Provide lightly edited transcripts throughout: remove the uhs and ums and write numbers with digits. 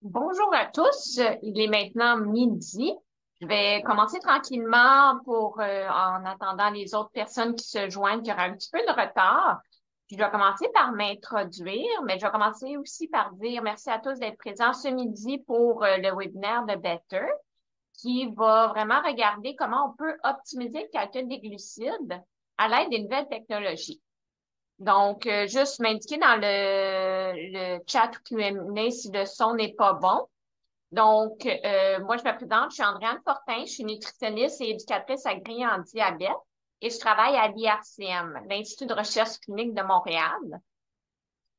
Bonjour à tous, il est maintenant midi. Je vais commencer tranquillement en attendant les autres personnes qui se joignent, qui auraient un petit peu de retard. Puis je vais commencer par m'introduire, mais je vais commencer aussi par dire merci à tous d'être présents ce midi pour le webinaire de Better, qui va vraiment regarder comment on peut optimiser le calcul des glucides à l'aide des nouvelles technologies. Donc, juste m'indiquer dans le chat Q&A si le son n'est pas bon. Donc, moi, je me présente, je suis Andréane Fortin, je suis nutritionniste et éducatrice agréée en diabète et je travaille à l'IRCM, l'Institut de recherche clinique de Montréal.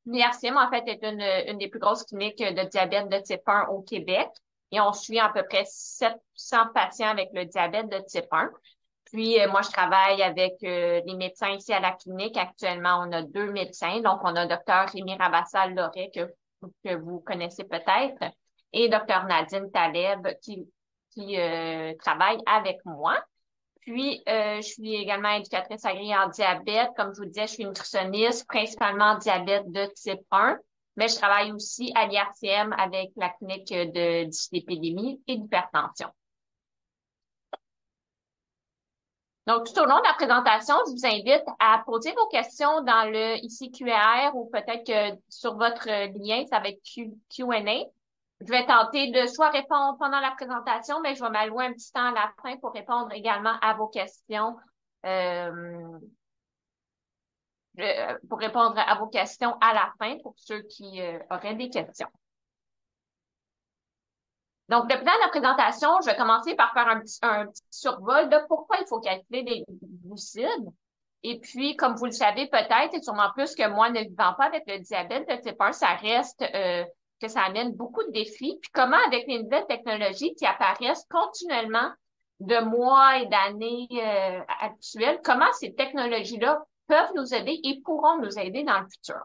L'IRCM, en fait, est une des plus grosses cliniques de diabète de type 1 au Québec et on suit à peu près 700 patients avec le diabète de type 1. Puis, moi, je travaille avec les médecins ici à la clinique. Actuellement, on a deux médecins. Donc, on a docteur Rémi Rabassal-Lauré que vous connaissez peut-être et docteur Nadine Taleb qui travaille avec moi. Puis, je suis également éducatrice agréée en diabète. Comme je vous disais, je suis nutritionniste, principalement en diabète de type 1, mais je travaille aussi à l'IRCM avec la clinique de dyslipidémie et d'hypertension. Donc, tout au long de la présentation, je vous invite à poser vos questions dans le ici Q&A ou peut-être que sur votre lien, ça va être Q&A. Je vais tenter de soit répondre pendant la présentation, mais je vais m'allouer un petit temps à la fin pour répondre également à vos questions, euh, pour répondre à vos questions à la fin pour ceux qui auraient des questions. Donc, le plan de la présentation, je vais commencer par faire un petit survol de pourquoi il faut calculer des glucides. Et puis, comme vous le savez peut-être, et sûrement plus que moi ne vivant pas avec le diabète de type 1, ça reste que ça amène beaucoup de défis. Puis comment, avec les nouvelles technologies qui apparaissent continuellement de mois et d'années actuelles, comment ces technologies-là peuvent nous aider et pourront nous aider dans le futur.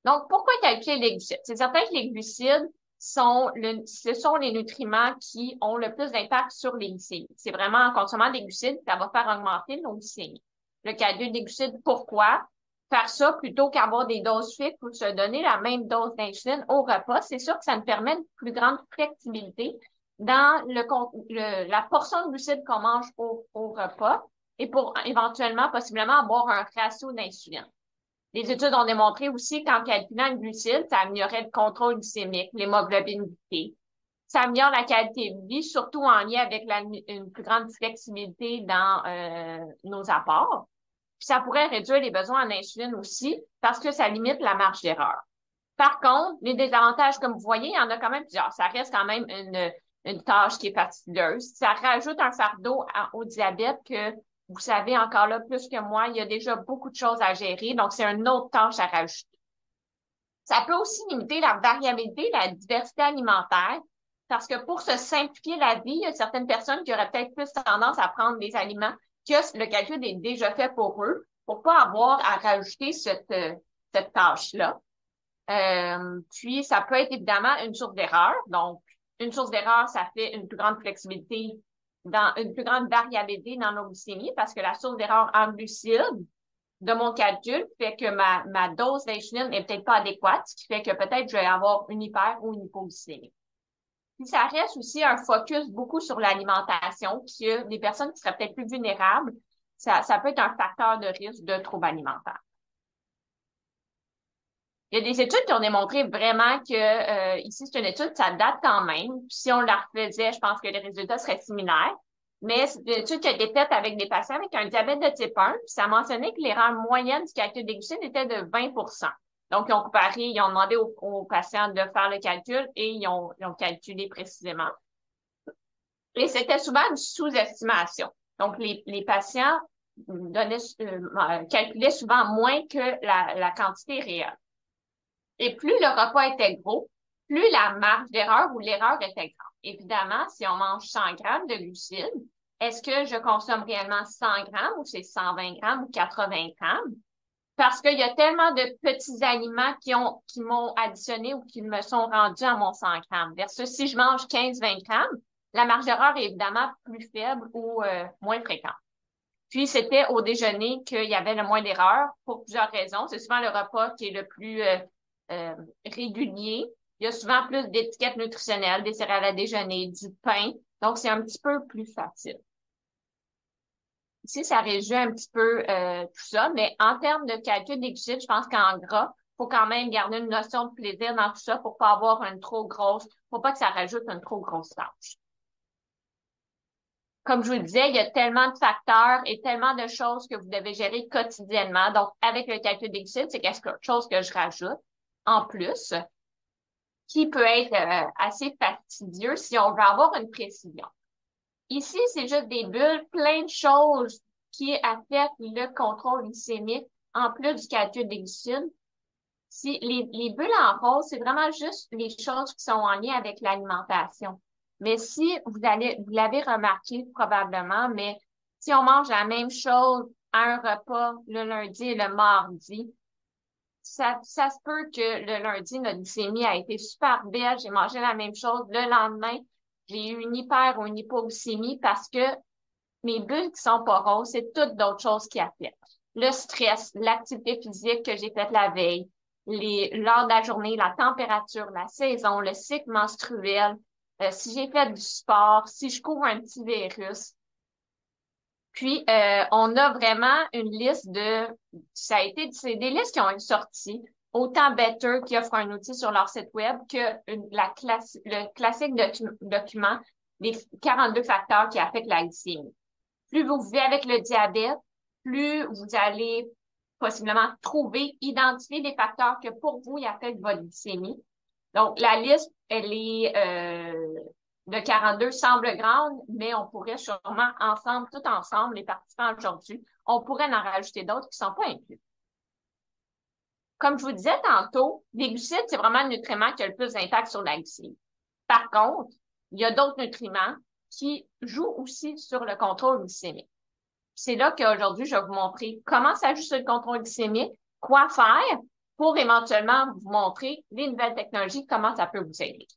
Donc, pourquoi calculer les glucides? C'est certain que les glucides ce sont les nutriments qui ont le plus d'impact sur les glycémies. C'est vraiment en consommant des glucides, ça va faire augmenter nos glycémies. Le calcul des glucides, pourquoi? Faire ça plutôt qu'avoir des doses fixes ou se donner la même dose d'insuline au repas, c'est sûr que ça nous permet une plus grande flexibilité dans la portion de glucides qu'on mange au repas et pour éventuellement, possiblement, avoir un ratio d'insuline. Les études ont démontré aussi qu'en calculant le glucide, ça améliorait le contrôle glycémique, l'hémoglobine glycée. Ça améliore la qualité de vie, surtout en lien avec une plus grande flexibilité dans nos apports. Puis ça pourrait réduire les besoins en insuline aussi parce que ça limite la marge d'erreur. Par contre, les désavantages, comme vous voyez, il y en a quand même plusieurs. Ça reste quand même une tâche qui est fastidieuse. Ça rajoute un fardeau au diabète que vous savez encore là plus que moi, il y a déjà beaucoup de choses à gérer, donc c'est une autre tâche à rajouter. Ça peut aussi limiter la variabilité, la diversité alimentaire, parce que pour se simplifier la vie, il y a certaines personnes qui auraient peut-être plus tendance à prendre des aliments que le calcul est déjà fait pour eux, pour pas avoir à rajouter cette tâche-là. Puis, ça peut être évidemment une source d'erreur. Donc, une source d'erreur, ça fait une plus grande flexibilité une plus grande variabilité dans nos glycémies parce que la source d'erreur en glucides de mon calcul fait que ma dose d'insuline n'est peut-être pas adéquate, ce qui fait que peut-être je vais avoir une hyper ou une hypoglycémie. Puis ça reste aussi un focus beaucoup sur l'alimentation, qui a des personnes qui seraient peut-être plus vulnérables. Ça peut être un facteur de risque de troubles alimentaires. Il y a des études qui ont démontré vraiment que ici, c'est une étude, ça date quand même. Puis si on la refaisait, je pense que les résultats seraient similaires. Mais c'est une étude qui a été faite avec des patients avec un diabète de type 1, puis ça mentionnait que l'erreur moyenne du calcul des glucides était de 20. Donc, ils ont demandé aux patients de faire le calcul et ils ont calculé précisément. Et c'était souvent une sous-estimation. Donc, les patients calculaient souvent moins que la quantité réelle. Et plus le repas était gros, plus la marge d'erreur ou l'erreur était grande. Évidemment, si on mange 100 grammes de glucides, est-ce que je consomme réellement 100 grammes ou c'est 120 grammes ou 80 grammes? Parce qu'il y a tellement de petits aliments qui m'ont additionné ou qui me sont rendus à mon 100 grammes. Versus si je mange 15-20 grammes, la marge d'erreur est évidemment plus faible ou moins fréquente. Puis, c'était au déjeuner qu'il y avait le moins d'erreurs pour plusieurs raisons. C'est souvent le repas qui est le plus régulier. Il y a souvent plus d'étiquettes nutritionnelles, des céréales à déjeuner, du pain. Donc, c'est un petit peu plus facile. Ici, ça réduit un petit peu tout ça, mais en termes de calcul des glucides, je pense qu'en gras, faut quand même garder une notion de plaisir dans tout ça pour pas avoir une trop grosse, pour pas que ça rajoute une trop grosse tâche. Comme je vous le disais, il y a tellement de facteurs et tellement de choses que vous devez gérer quotidiennement. Donc, avec le calcul des glucides, c'est quelque chose que je rajoute en plus, qui peut être assez fastidieux si on veut avoir une précision. Ici, c'est juste des bulles, plein de choses qui affectent le contrôle glycémique en plus du calcul des glucides. Si les bulles en rose, c'est vraiment juste les choses qui sont en lien avec l'alimentation. Mais si vous l'avez remarqué probablement, mais si on mange la même chose à un repas le lundi et le mardi, ça se peut que le lundi, notre glycémie a été super belle, j'ai mangé la même chose. Le lendemain, j'ai eu une hyper ou une hypoglycémie parce que mes bulles qui sont pas roses, c'est toutes d'autres choses qui affectent. Le stress, l'activité physique que j'ai faite la veille, l'heure de la journée, la température, la saison, le cycle menstruel, si j'ai fait du sport, si je couvre un petit virus. Puis, on a vraiment une liste c'est des listes qui ont été sorties, autant Better qui offre un outil sur leur site web que le classique document des 42 facteurs qui affectent la glycémie. Plus vous vivez avec le diabète, plus vous allez possiblement identifier des facteurs que pour vous, ils affectent votre glycémie. Donc, la liste, elle est de 42 semble grande, mais on pourrait sûrement ensemble, tout ensemble, les participants aujourd'hui, on pourrait en rajouter d'autres qui ne sont pas inclus. Comme je vous disais tantôt, les glucides, c'est vraiment le nutriment qui a le plus d'impact sur la glycémie. Par contre, il y a d'autres nutriments qui jouent aussi sur le contrôle glycémique. C'est là qu'aujourd'hui, je vais vous montrer comment s'ajuster le contrôle glycémique, quoi faire pour éventuellement vous montrer les nouvelles technologies, comment ça peut vous aider.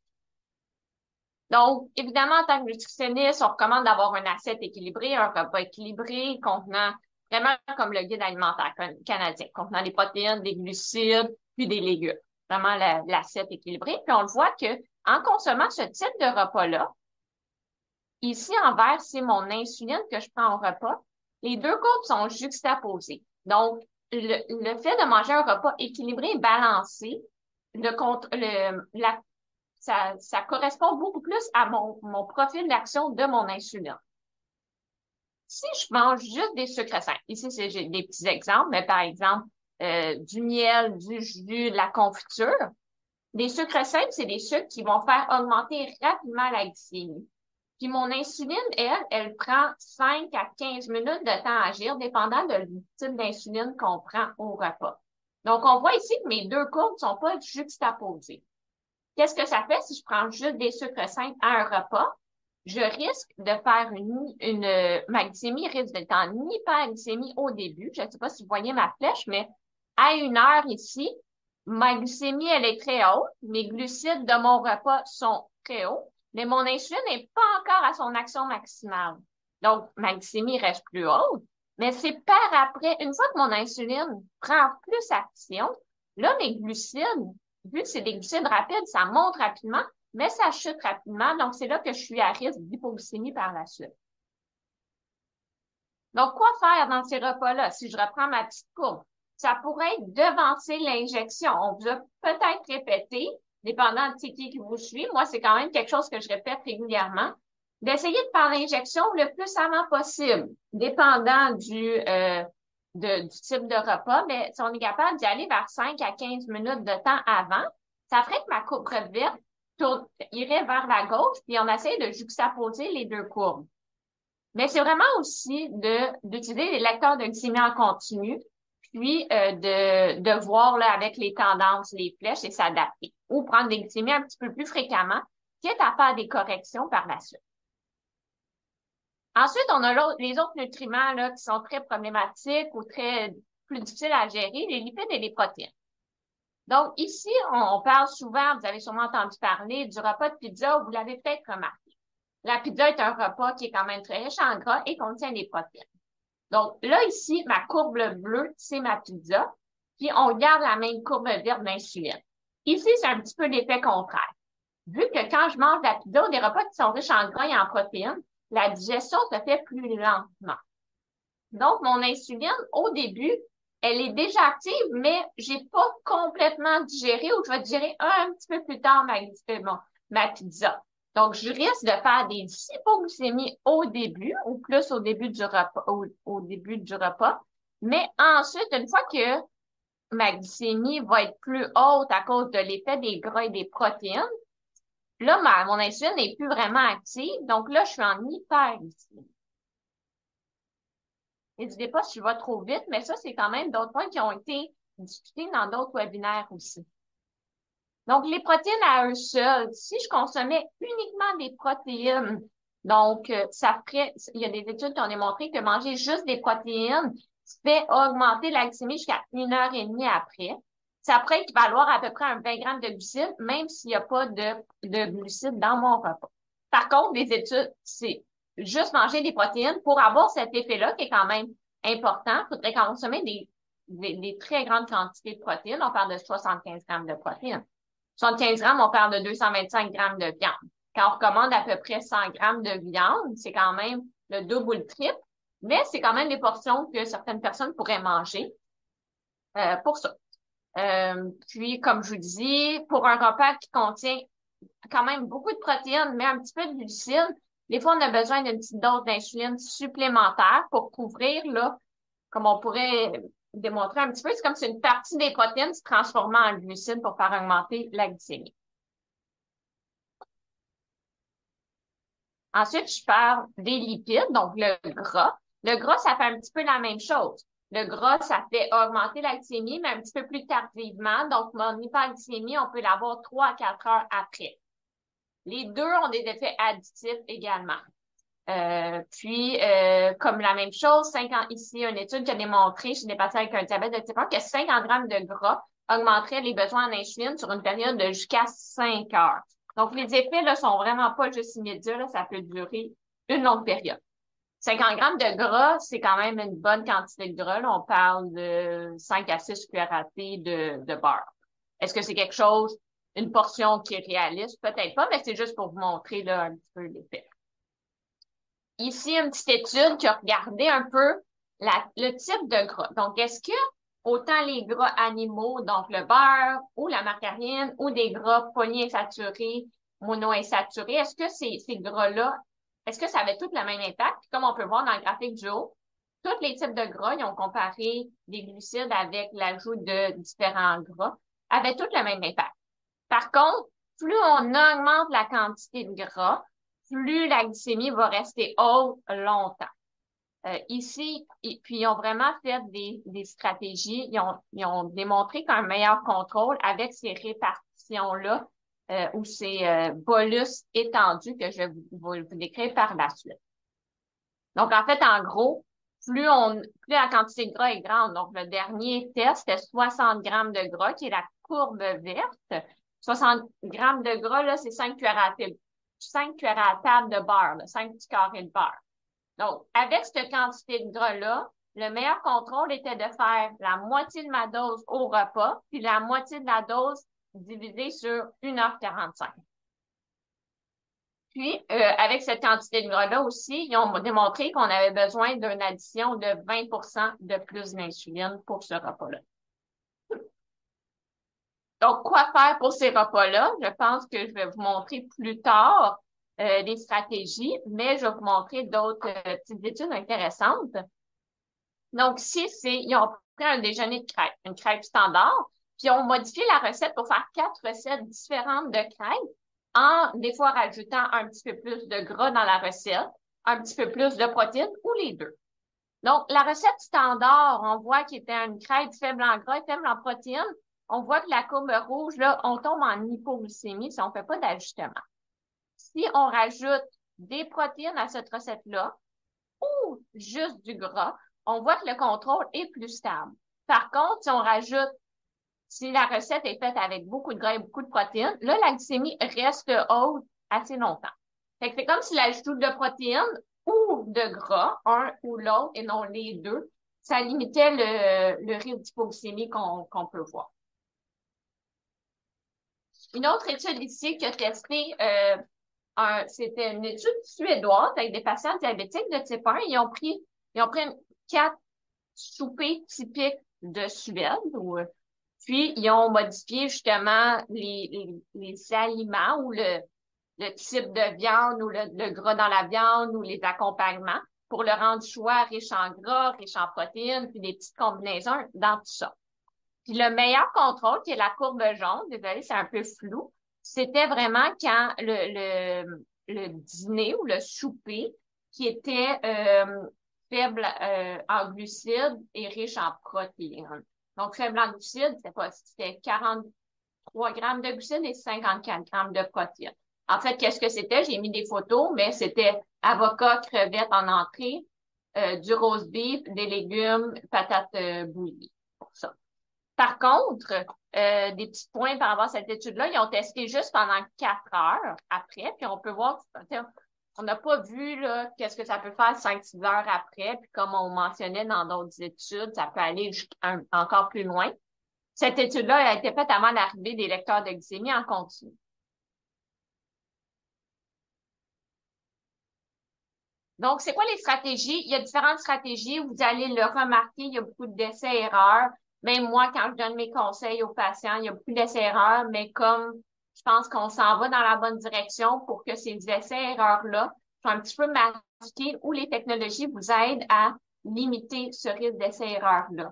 Donc, évidemment, en tant que nutritionniste, on recommande d'avoir une assiette équilibrée, un repas équilibré contenant vraiment comme le guide alimentaire canadien, contenant des protéines, des glucides, puis des légumes. Vraiment l'assiette équilibrée. Puis on le voit que en consommant ce type de repas-là, ici en vert, c'est mon insuline que je prends au repas. Les deux courbes sont juxtaposées. Donc, le fait de manger un repas équilibré et balancé, ça correspond beaucoup plus à mon profil d'action de mon insuline. Si je mange juste des sucres simples, ici j'ai des petits exemples, mais par exemple, du miel, du jus, de la confiture, des sucres simples, c'est des sucres qui vont faire augmenter rapidement la glycémie. Puis mon insuline, elle prend 5 à 15 minutes de temps à agir, dépendant du type d'insuline qu'on prend au repas. Donc, on voit ici que mes deux courbes ne sont pas juxtaposées. Qu'est-ce que ça fait si je prends juste des sucres simples à un repas? Je risque de faire ma glycémie risque d'être en hyperglycémie au début. Je ne sais pas si vous voyez ma flèche, mais à 1 heure ici, ma glycémie, elle est très haute. Mes glucides de mon repas sont très hauts, mais mon insuline n'est pas encore à son action maximale. Donc, ma glycémie reste plus haute, mais c'est par après, une fois que mon insuline prend plus action, là, mes glucides, vu que c'est des glucides rapides, ça monte rapidement, mais ça chute rapidement. Donc, c'est là que je suis à risque d'hypoglycémie par la suite. Donc, quoi faire dans ces repas-là? Si je reprends ma petite courbe, ça pourrait être devancer l'injection. On vous a peut-être répété, dépendant de qui vous suit. Moi, c'est quand même quelque chose que je répète régulièrement. D'essayer de faire l'injection le plus avant possible, dépendant du type de repas. Mais si on est capable d'y aller vers 5 à 15 minutes de temps avant, ça ferait que ma courbe verte irait vers la gauche, puis on essaie de juxtaposer les deux courbes. Mais c'est vraiment aussi d'utiliser les lecteurs de glycémie en continu, puis de voir là, avec les tendances, les flèches et s'adapter. Ou prendre des glycémies un petit peu plus fréquemment, quitte à faire des corrections par la suite. Ensuite, on a les autres nutriments là, qui sont très problématiques ou plus difficiles à gérer, les lipides et les protéines. Donc, ici, on parle souvent, vous avez sûrement entendu parler du repas de pizza, vous l'avez peut-être remarqué. La pizza est un repas qui est quand même très riche en gras et contient des protéines. Donc, là, ici, ma courbe bleue, c'est ma pizza. Puis, on garde la même courbe verte d'insuline. Ici, c'est un petit peu l'effet contraire. Vu que quand je mange de la pizza ou des repas qui sont riches en gras et en protéines, la digestion se fait plus lentement. Donc, mon insuline, au début, elle est déjà active, mais j'ai pas complètement digéré ou je vais digérer un petit peu plus tard ma pizza. Donc, je risque de faire des hypoglycémies au début ou plus au début du repas, au début du repas. Mais ensuite, une fois que ma glycémie va être plus haute à cause de l'effet des gras et des protéines, là, mon insuline n'est plus vraiment active. Donc là, je suis en hyperglycémie. N'hésitez pas si je vais trop vite, mais ça, c'est quand même d'autres points qui ont été discutés dans d'autres webinaires aussi. Donc, les protéines à eux seuls, si je consommais uniquement des protéines, donc ça ferait, il y a des études qui ont démontré que manger juste des protéines fait augmenter la glycémie jusqu'à 1 heure et demie après. Ça pourrait équivaloir à peu près à 20 grammes de glucides, même s'il n'y a pas de glucides dans mon repas. Par contre, les études, c'est juste manger des protéines pour avoir cet effet-là qui est quand même important. Il faudrait consommer des très grandes quantités de protéines. On parle de 75 grammes de protéines. 75 grammes, on parle de 225 grammes de viande. Quand on recommande à peu près 100 grammes de viande, c'est quand même le double ou le triple, mais c'est quand même des portions que certaines personnes pourraient manger pour ça. Puis, comme je vous dis, pour un repas qui contient quand même beaucoup de protéines, mais un petit peu de glucides, des fois, on a besoin d'une petite dose d'insuline supplémentaire pour couvrir, là, comme on pourrait démontrer un petit peu, c'est comme si une partie des protéines se transformait en glucides pour faire augmenter la glycémie. Ensuite, je parle des lipides, donc le gras. Le gras, ça fait un petit peu la même chose. Le gras, ça fait augmenter la glycémie, mais un petit peu plus tardivement. Donc, mon hyperglycémie, on peut l'avoir 3 à 4 heures après. Les deux ont des effets additifs également. Comme la même chose, 50, ici, une étude qui a démontré chez des patients avec un diabète de type 1 que 50 grammes de gras augmenterait les besoins en insuline sur une période de jusqu'à 5 heures. Donc, les effets, là, sont vraiment pas juste immédiats, là, ça peut durer une longue période. 50 grammes de gras, c'est quand même une bonne quantité de gras, là. On parle de 5 à 6 cuillères à thé de beurre. Est-ce que c'est quelque chose, une portion qui est réaliste? Peut-être pas, mais c'est juste pour vous montrer, là, un petit peu l'effet. Ici, une petite étude qui a regardé un peu le type de gras. Donc, est-ce que autant les gras animaux, donc le beurre ou la margarine, ou des gras polyinsaturés, monoinsaturés, est-ce que ces gras-là, est-ce que ça avait tout le même impact? Comme on peut voir dans le graphique du haut, tous les types de gras, ils ont comparé des glucides avec l'ajout de différents gras, avaient tout le même impact. Par contre, plus on augmente la quantité de gras, plus la glycémie va rester haute longtemps. Ici, puis ils ont vraiment fait des stratégies. Ils ont démontré qu'un meilleur contrôle avec ces répartitions-là ou ces bolus étendus que je vais vous décrire par la suite. Donc, en fait, en gros, plus la quantité de gras est grande. Donc, le dernier test, c'était 60 grammes de gras, qui est la courbe verte. 60 grammes de gras, là, c'est 5 cuillères à table, 5 cuillères à table de beurre, là, 5 petits carrés de beurre. Donc, avec cette quantité de gras-là, le meilleur contrôle était de faire la moitié de ma dose au repas, puis la moitié de la dose divisée sur 1h45. Puis, avec cette quantité de gras-là aussi, ils ont démontré qu'on avait besoin d'une addition de 20 de plus d'insuline pour ce repas-là. Donc, quoi faire pour ces repas-là? Je pense que je vais vous montrer plus tard les stratégies, mais je vais vous montrer d'autres petites études intéressantes. Donc, ici, ils ont pris un déjeuner de crêpes, une crêpe standard, puis ont modifié la recette pour faire 4 recettes différentes de crêpes, en des fois rajoutant un petit peu plus de gras dans la recette, un petit peu plus de protéines ou les deux. Donc, la recette standard, on voit qu'il était une crêpe faible en gras et faible en protéines. On voit que la courbe rouge, là, on tombe en hypoglycémie si on ne fait pas d'ajustement. Si on rajoute des protéines à cette recette-là ou juste du gras, on voit que le contrôle est plus stable. Par contre, si la recette est faite avec beaucoup de gras et beaucoup de protéines, là, la glycémie reste haute assez longtemps. Fait que c'est comme si l'ajout de protéines ou de gras, un ou l'autre, et non les deux, ça limitait le risque d'hypoglycémie qu'on peut voir. Une autre étude ici qui a testé, c'était une étude suédoise avec des patients diabétiques de type 1. Ils ont pris 4 soupers typiques de Suède, puis ils ont modifié justement les aliments ou le type de viande ou le gras dans la viande ou les accompagnements pour le rendre choix riche en gras, riche en protéines, puis des petites combinaisons dans tout ça. Puis le meilleur contrôle, qui est la courbe jaune, désolé, c'est un peu flou, c'était vraiment quand le dîner ou le souper qui était faible en glucides et riche en protéines. Donc, faible en glucides, c'était 43 grammes de glucides et 54 grammes de protéines. En fait, qu'est-ce que c'était? J'ai mis des photos, mais c'était avocat, crevettes en entrée, du roast beef, des légumes, patates bouillies. Pour ça. Par contre, des petits points par rapport à cette étude-là, ils ont testé juste pendant 4 heures après, puis on peut voir, on n'a pas vu là, qu'est-ce que ça peut faire 5-6 heures après, puis comme on mentionnait dans d'autres études, ça peut aller encore plus loin. Cette étude-là a été faite avant l'arrivée des lecteurs de glycémie en continu. Donc, c'est quoi les stratégies? Il y a différentes stratégies. Vous allez le remarquer, il y a beaucoup d'essais-erreurs. Même moi, quand je donne mes conseils aux patients, il y a beaucoup d'essais-erreurs, mais comme je pense qu'on s'en va dans la bonne direction pour que ces essais-erreurs-là soient un petit peu masqués ou les technologies vous aident à limiter ce risque d'essais-erreurs-là.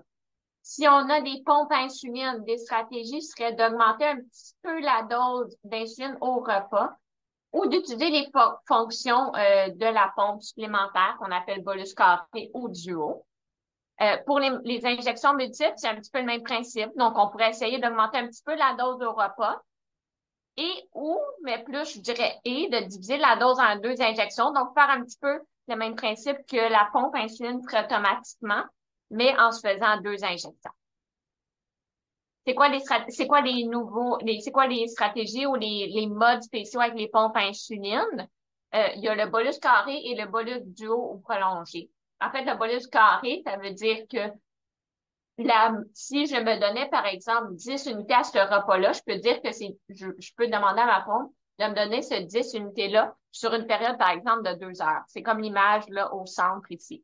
Si on a des pompes à insuline, des stratégies seraient d'augmenter un petit peu la dose d'insuline au repas ou d'utiliser les fonctions de la pompe supplémentaire qu'on appelle bolus carré ou duo. Pour les injections multiples, c'est un petit peu le même principe. Donc, on pourrait essayer d'augmenter un petit peu la dose au repas mais plus, je dirais, de diviser la dose en 2 injections. Donc, faire un petit peu le même principe que la pompe insuline ferait automatiquement, mais en se faisant 2 injections. C'est quoi les stratégies ou les modes spéciaux avec les pompes à insuline? Il y a le bolus carré et le bolus duo ou prolongé. En fait, le bolus carré, ça veut dire que si je me donnais, par exemple, 10 unités à ce repas-là, je peux dire que je peux demander à ma pompe de me donner ce 10 unités-là sur une période, par exemple, de 2 heures. C'est comme l'image, là, au centre ici.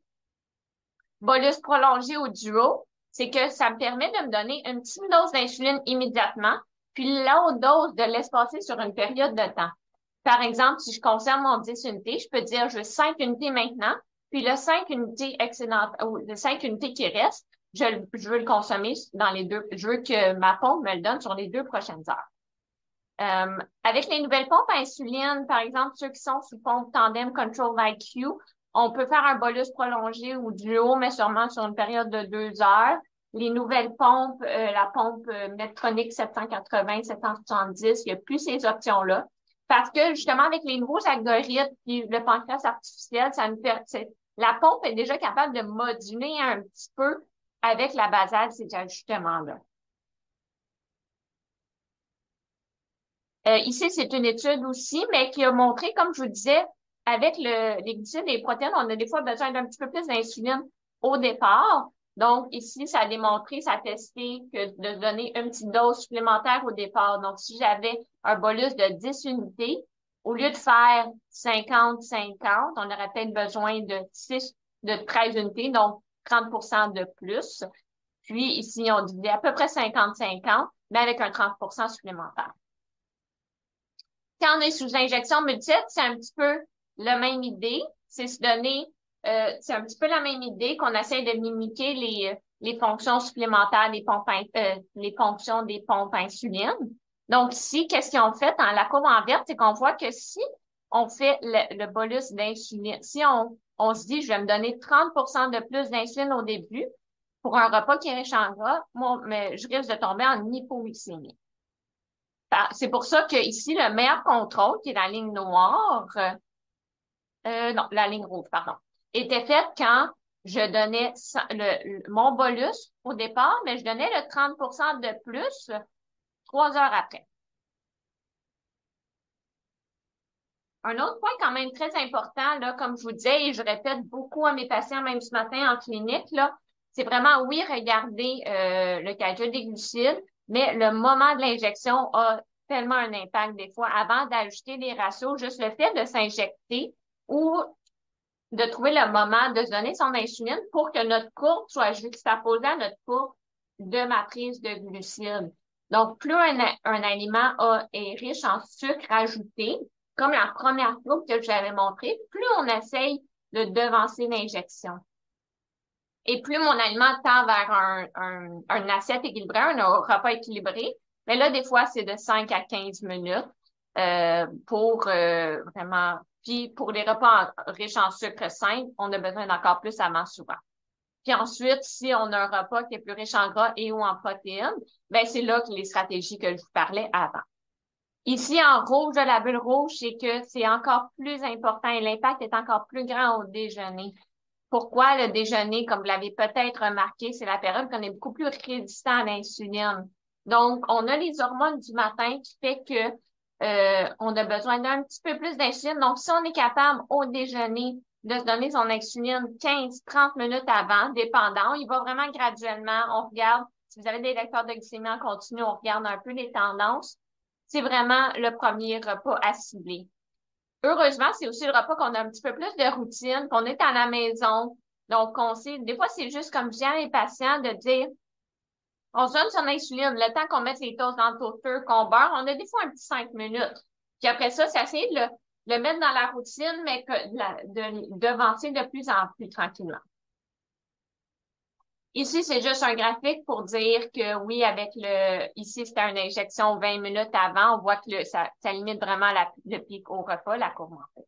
Bolus prolongé ou duo, c'est que ça me permet de me donner une petite dose d'insuline immédiatement, puis l'autre dose de l'espacer sur une période de temps. Par exemple, si je conserve mon 10 unités, je peux dire je veux 5 unités maintenant, puis le 5 unités excédentes, ou le 5 unités qui restent, je veux le consommer dans les 2, je veux que ma pompe me le donne sur les 2 prochaines heures. Avec les nouvelles pompes à insuline, par exemple, ceux qui sont sous pompe Tandem Control IQ, on peut faire un bolus prolongé ou duo, mais sûrement sur une période de 2 heures. Les nouvelles pompes, la pompe Medtronic 780, 770, il n'y a plus ces options-là. Parce que justement, avec les nouveaux algorithmes et le pancréas artificiel, la pompe est déjà capable de moduler un petit peu avec la basale ces ajustements-là. Ici, c'est une étude aussi, mais qui a montré, comme je vous disais, avec les glucides et les protéines, on a des fois besoin d'un petit peu plus d'insuline au départ. Donc, ici, ça a démontré, ça a testé que de donner une petite dose supplémentaire au départ. Donc, si j'avais un bolus de 10 unités, au lieu de faire 50-50, on aurait peut-être besoin de 13 unités, donc 30% de plus. Puis, ici, on divisé à peu près 50-50, mais avec un 30% supplémentaire. Quand on est sous injection multiple, c'est un petit peu la même idée. C'est se donner, c'est un petit peu la même idée qu'on essaie de mimiquer les fonctions supplémentaires des pompes, les fonctions des pompes insulines. Donc ici, qu'est-ce qu'ils ont fait dans la courbe en verte, c'est qu'on voit que si on fait le bolus d'insuline, si on se dit, je vais me donner 30% de plus d'insuline au début pour un repas qui est riche en gras, mais je risque de tomber en hypoglycémie. C'est pour ça que ici, le meilleur contrôle, qui est la ligne noire, non, la ligne rouge, pardon, était fait quand je donnais mon bolus au départ, mais je donnais le 30% de plus 3 heures après. Un autre point quand même très important, là, comme je vous disais, et je répète beaucoup à mes patients, même ce matin en clinique, là, c'est vraiment, oui, regarder le calcul des glucides, mais le moment de l'injection a tellement un impact des fois. Avant d'ajouter les ratios, juste le fait de s'injecter ou de trouver le moment de se donner son insuline pour que notre courbe soit juxtaposée à notre courbe de matrice de glucides. Donc, plus un aliment est riche en sucre ajouté, comme la première courbe que j'avais montrée, plus on essaye de devancer l'injection. Et plus mon aliment tend vers un assiette équilibrée, un repas équilibré, mais là, des fois, c'est de 5 à 15 minutes pour vraiment. Puis pour les repas riches en sucre simple, on a besoin d'encore plus avant souvent. Puis ensuite, si on a un repas qui est plus riche en gras et ou en protéines, ben c'est là que les stratégies que je vous parlais avant. Ici, en rouge, la bulle rouge, c'est que c'est encore plus important et l'impact est encore plus grand au déjeuner. Pourquoi le déjeuner, comme vous l'avez peut-être remarqué, c'est la période qu'on est beaucoup plus résistant à l'insuline. Donc, on a les hormones du matin qui fait que on a besoin d'un petit peu plus d'insuline. Donc, si on est capable au déjeuner de se donner son insuline 15-30 minutes avant, dépendant, il va vraiment graduellement. On regarde, si vous avez des lecteurs de glycémie en continu, on regarde un peu les tendances. C'est vraiment le premier repas à cibler. Heureusement, c'est aussi le repas qu'on a un petit peu plus de routine, qu'on est à la maison. Donc, on sait, des fois, c'est juste comme je dis à mes patients de dire, on se donne son insuline, le temps qu'on mette les toasts dans le toaster, qu'on beurre, on a des fois un petit 5 minutes. Puis après ça, c'est essayer de le mettre dans la routine, mais de devancer de plus en plus tranquillement. Ici, c'est juste un graphique pour dire que oui, ici, c'était une injection 20 minutes avant, on voit que ça limite vraiment le pic au repas, la courbe en fait.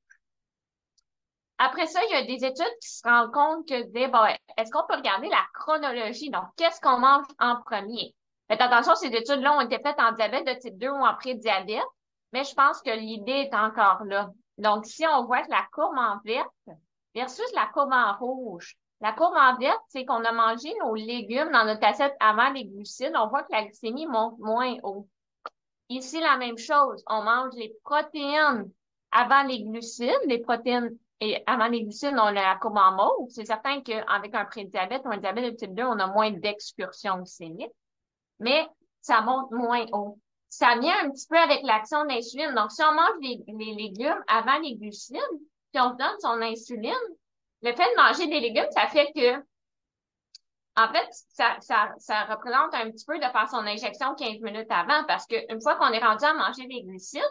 Après ça, il y a des études qui se rendent compte que bon, est-ce qu'on peut regarder la chronologie? Donc, qu'est-ce qu'on mange en premier? Faites attention, ces études-là ont été faites en diabète de type 2 ou en prédiabète, mais je pense que l'idée est encore là. Donc, si on voit que la courbe en verte versus la courbe en rouge, la courbe en verte, c'est qu'on a mangé nos légumes dans notre assiette avant les glucides, on voit que la glycémie monte moins haut. Ici, la même chose, on mange les protéines avant les glucides, les protéines et avant les glucides, on a la courbe en mauve. C'est certain qu'avec un prédiabète ou un diabète de type 2, on a moins d'excursion glycémique, mais ça monte moins haut. Ça vient un petit peu avec l'action d'insuline. Donc, si on mange les légumes avant les glucides, puis on se donne son insuline, le fait de manger des légumes, ça fait que, en fait, ça représente un petit peu de faire son injection 15 minutes avant, parce qu'une fois qu'on est rendu à manger des glucides,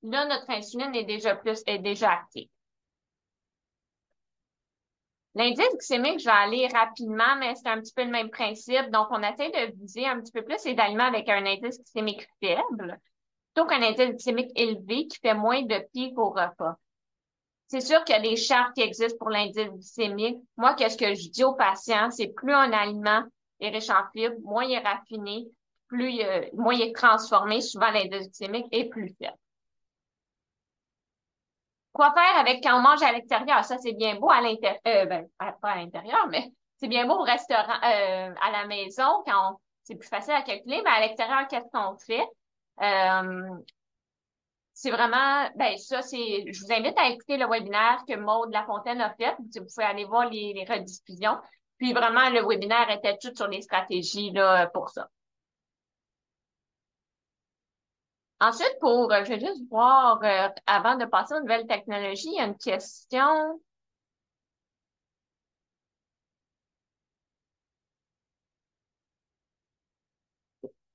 là, notre insuline est déjà active. L'indice glycémique, je vais aller rapidement, mais c'est un petit peu le même principe. Donc, on essaie de viser un petit peu plus les aliments avec un indice glycémique faible, plutôt qu'un indice glycémique élevé qui fait moins de pics au repas. C'est sûr qu'il y a des chartes qui existent pour l'indice glycémique. Moi, qu'est-ce que je dis aux patients, c'est plus un aliment est riche en fibres, moins il est raffiné, moins il est transformé, souvent l'indice glycémique est plus faible. Quoi faire avec quand on mange à l'extérieur? Ça, c'est bien beau à l'intérieur, pas à l'intérieur, mais c'est bien beau au restaurant, à la maison, c'est plus facile à calculer, mais à l'extérieur, qu'est-ce qu'on fait? Euh, c'est vraiment, je vous invite à écouter le webinaire que Maude Lafontaine a fait. Vous pouvez aller voir les rediffusions. Puis vraiment, le webinaire était tout sur les stratégies, là, pour ça. Ensuite, je vais juste voir, avant de passer aux nouvelles technologies, il y a une question.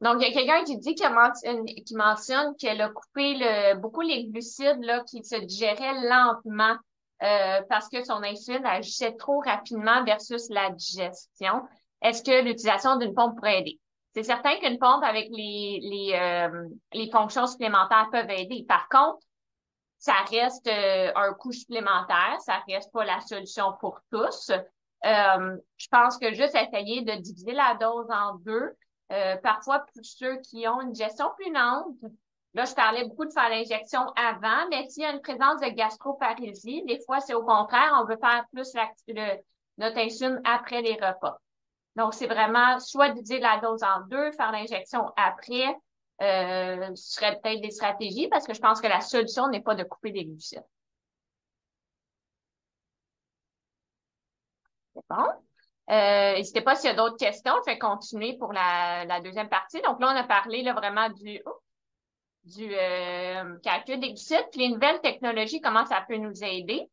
Donc, il y a quelqu'un qui dit qui mentionne qu'elle a coupé beaucoup les glucides là, qui se digéraient lentement parce que son insuline agissait trop rapidement versus la digestion. Est-ce que l'utilisation d'une pompe pourrait aider? C'est certain qu'une pompe avec les fonctions supplémentaires peuvent aider. Par contre, ça reste un coût supplémentaire, ça reste pas la solution pour tous. Je pense que juste essayer de diviser la dose en deux, parfois pour ceux qui ont une gestion plus lente. Là, je parlais beaucoup de faire l'injection avant, mais s'il y a une présence de gastroparésie, des fois, c'est au contraire, on veut faire plus notre insuline après les repas. Donc, c'est vraiment soit diviser la dose en deux, faire l'injection après, ce serait peut-être des stratégies parce que je pense que la solution n'est pas de couper des glucides. C'est bon. N'hésitez pas s'il y a d'autres questions. Je vais continuer pour la deuxième partie. Donc là, on a parlé là, vraiment calcul des glucides. Puis les nouvelles technologies, comment ça peut nous aider.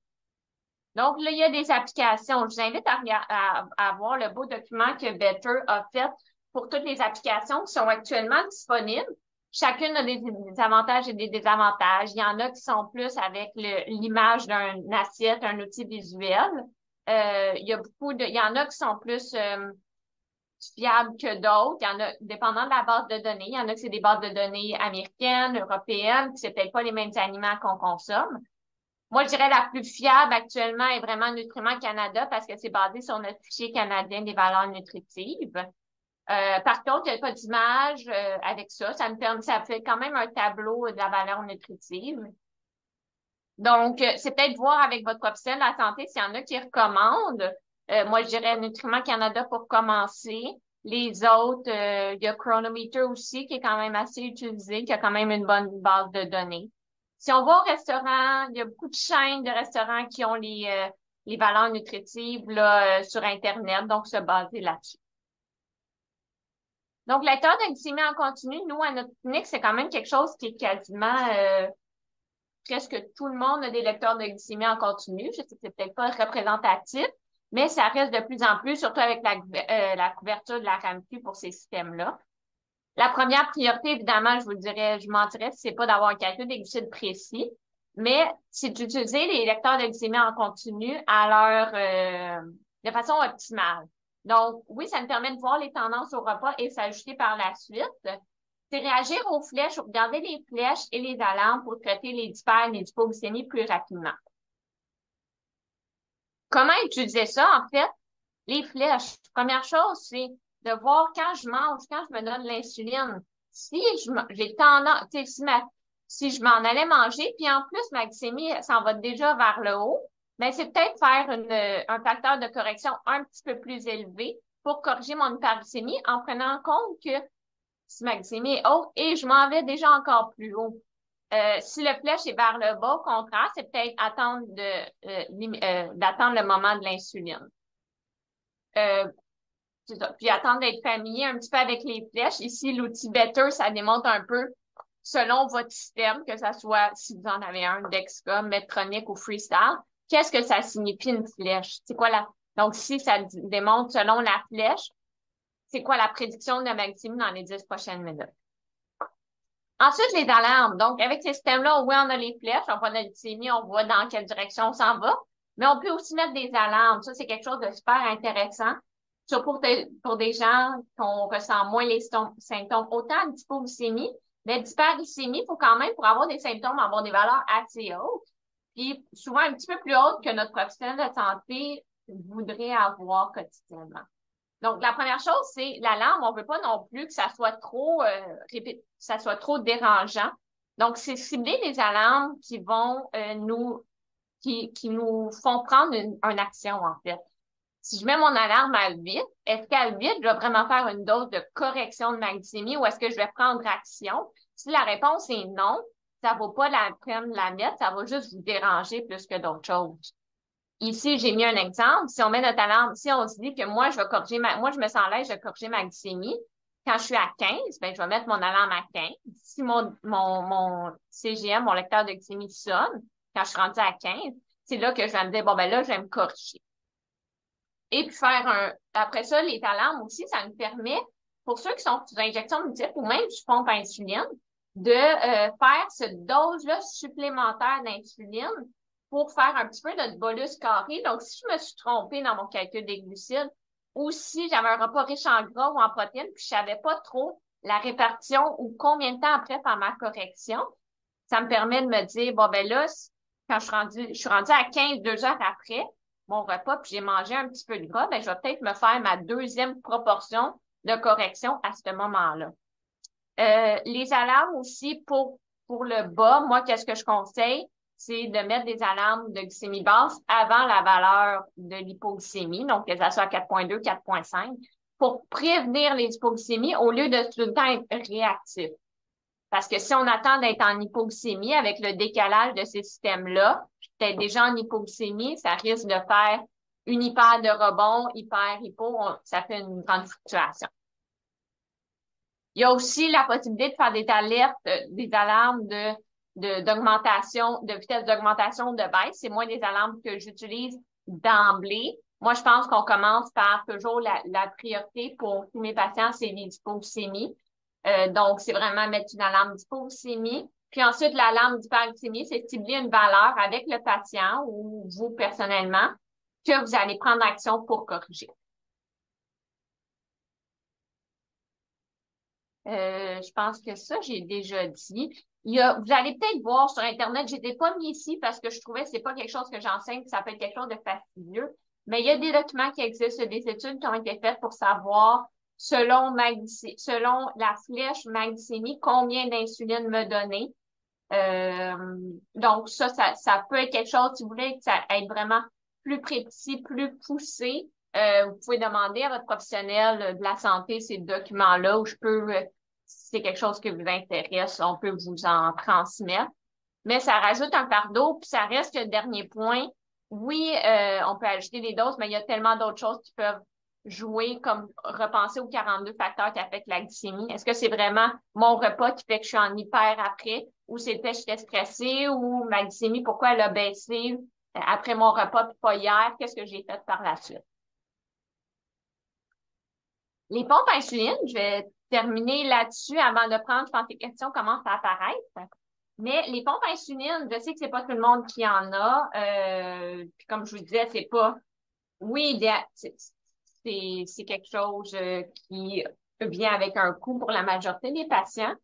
Donc, là, il y a des applications. Je vous invite à voir le beau document que Better a fait pour toutes les applications qui sont actuellement disponibles. Chacune a des avantages et des désavantages. Il y en a qui sont plus avec l'image d'un assiette, un outil visuel. Il y en a qui sont plus fiables que d'autres. Il y en a, dépendant de la base de données, il y en a que c'est des bases de données américaines, européennes, puis c'est peut-être pas les mêmes aliments qu'on consomme. Moi, je dirais la plus fiable actuellement est vraiment Nutriments Canada parce que c'est basé sur notre fichier canadien des valeurs nutritives. Par contre, il n'y a pas d'image avec ça. Ça fait quand même un tableau de la valeur nutritive. Donc, c'est peut-être voir avec votre professionnel de la santé s'il y en a qui recommandent. Moi, je dirais Nutriments Canada pour commencer. Les autres, il y a Chronometer aussi qui est quand même assez utilisé, qui a quand même une bonne base de données. Si on va au restaurant, il y a beaucoup de chaînes de restaurants qui ont les valeurs nutritives là, sur Internet, donc se baser là-dessus. Donc, lecteur de glycémie en continu, nous, à notre clinique, c'est quand même quelque chose qui est quasiment presque tout le monde a des lecteurs de glycémie en continu. Je sais que c'est peut-être pas représentatif, mais ça reste de plus en plus, surtout avec la couverture de la RAMQ pour ces systèmes-là. La première priorité, évidemment, je vous dirais, je mentirais si c'est pas d'avoir un calcul des glucides précis, mais c'est d'utiliser les lecteurs de glycémie en continu de façon optimale. Donc, oui, ça me permet de voir les tendances au repas et s'ajuster par la suite. C'est réagir aux flèches ou regarder les flèches et les alarmes pour traiter les et les hypoglycémies plus rapidement. Comment utiliser ça, en fait? Les flèches. Première chose, c'est de voir quand je mange, quand je me donne l'insuline. Si j'ai tendance, tu sais, si je m'en allais manger, puis en plus, ma glycémie s'en va déjà vers le haut, mais c'est peut-être faire un facteur de correction un petit peu plus élevé pour corriger mon hyperglycémie en prenant en compte que si ma glycémie est haute et je m'en vais déjà encore plus haut. Si le flèche est vers le bas, au contraire, c'est peut-être d'attendre le moment de l'insuline. Euh, C'est ça. Puis attendre d'être familier un petit peu avec les flèches. Ici, l'outil Better, ça démontre un peu selon votre système, que ça soit, si vous en avez un, Dexcom, Medtronic ou Freestyle, qu'est-ce que ça signifie une flèche? C'est quoi Donc, si ça démontre selon la flèche, c'est quoi la prédiction de la glycémie dans les 10 prochaines minutes? Ensuite, les alarmes. Donc, avec ces systèmes-là, oui, on a les flèches, on voit notre glycémie, on voit dans quelle direction on s'en va, mais on peut aussi mettre des alarmes. Ça, c'est quelque chose de super intéressant. Surtout pour des gens qu'on ressent moins les symptômes, autant d'hypoglycémie, mais d'hyperglycémie, il faut quand même, pour avoir des symptômes, avoir des valeurs assez hautes, puis souvent un petit peu plus hautes que notre professionnel de santé voudrait avoir quotidiennement. Donc, la première chose, c'est l'alarme. On veut pas non plus que ça soit trop dérangeant. Donc, c'est cibler des alarmes qui vont qui nous font prendre une action, en fait. Si je mets mon alarme à 8, est-ce qu'à 8, je vais vraiment faire une dose de correction de ma glycémie ou est-ce que je vais prendre action? Si la réponse est non, ça vaut pas la peine de la mettre, ça va juste vous déranger plus que d'autres choses. Ici, j'ai mis un exemple. Si on met notre alarme, si on se dit que moi, moi, je me sens à l'aise, je vais corriger ma glycémie. Quand je suis à 15, ben, je vais mettre mon alarme à 15. Si mon CGM, mon lecteur de glycémie sonne, quand je suis rendue à 15, c'est là que je vais me dire, bon, ben là, je vais me corriger. Et puis après ça, les alarmes aussi, ça nous permet, pour ceux qui sont sous injection multiple ou même sous pompe à insuline, de faire cette dose-là supplémentaire d'insuline pour faire un petit peu notre bolus carré. Donc, si je me suis trompée dans mon calcul des glucides ou si j'avais un repas riche en gras ou en protéines, puis je savais pas trop la répartition ou combien de temps après faire ma correction, ça me permet de me dire, bon, ben là, quand je suis rendue à 15, 2 heures après mon repas, puis j'ai mangé un petit peu de gras, ben, je vais peut-être me faire ma deuxième proportion de correction à ce moment-là. Les alarmes aussi pour le bas, moi, qu'est-ce que je conseille? C'est de mettre des alarmes de glycémie basse avant la valeur de l'hypoglycémie, donc que ça soit 4,2, 4,5, pour prévenir les hypoglycémies au lieu de tout le temps être réactif. Parce que si on attend d'être en hypoglycémie avec le décalage de ces systèmes-là, peut-être déjà en hypoglycémie, ça risque de faire une hyper de rebond, hyper, hypo, ça fait une grande fluctuation. Il y a aussi la possibilité de faire des alertes, des alarmes d'augmentation, de vitesse d'augmentation ou de baisse. C'est moins des alarmes que j'utilise d'emblée. Moi, je pense qu'on commence par toujours la priorité pour tous mes patients, c'est les hypoglycémies. Donc, c'est vraiment mettre une alarme d'hypoglycémie. Puis ensuite, l'alarme d'hyperglycémie, c'est cibler une valeur avec le patient ou vous personnellement que vous allez prendre action pour corriger. Je pense que ça, j'ai déjà dit. Vous allez peut-être voir sur Internet, j'étais pas mis ici parce que je trouvais que c'est pas quelque chose que j'enseigne, que ça peut être quelque chose de fastidieux. Mais il y a des documents qui existent, des études qui ont été faites pour savoir, selon la flèche magne-glycémie, combien d'insuline me donner. Donc ça peut être quelque chose, si vous voulez, que ça être vraiment plus précis, plus poussé. Vous pouvez demander à votre professionnel de la santé ces documents-là où si c'est quelque chose qui vous intéresse, on peut vous en transmettre. Mais ça rajoute un fardeau, puis ça reste que le dernier point. Oui, on peut ajouter des doses, mais il y a tellement d'autres choses qui peuvent jouer, comme repenser aux 42 facteurs qui affectent la glycémie. Est-ce que c'est vraiment mon repas qui fait que je suis en hyper après, ou c'est le fait que j'étais stressée, ou ma glycémie, pourquoi elle a baissé après mon repas, puis pas hier? Qu'est-ce que j'ai fait par la suite? Les pompes à insuline, je vais terminer là-dessus avant de prendre, je pense que les questions commencent à apparaître. Mais les pompes à insuline, je sais que c'est pas tout le monde qui en a. Puis comme je vous disais, c'est pas, oui, c'est quelque chose qui vient avec un coût pour la majorité des patients,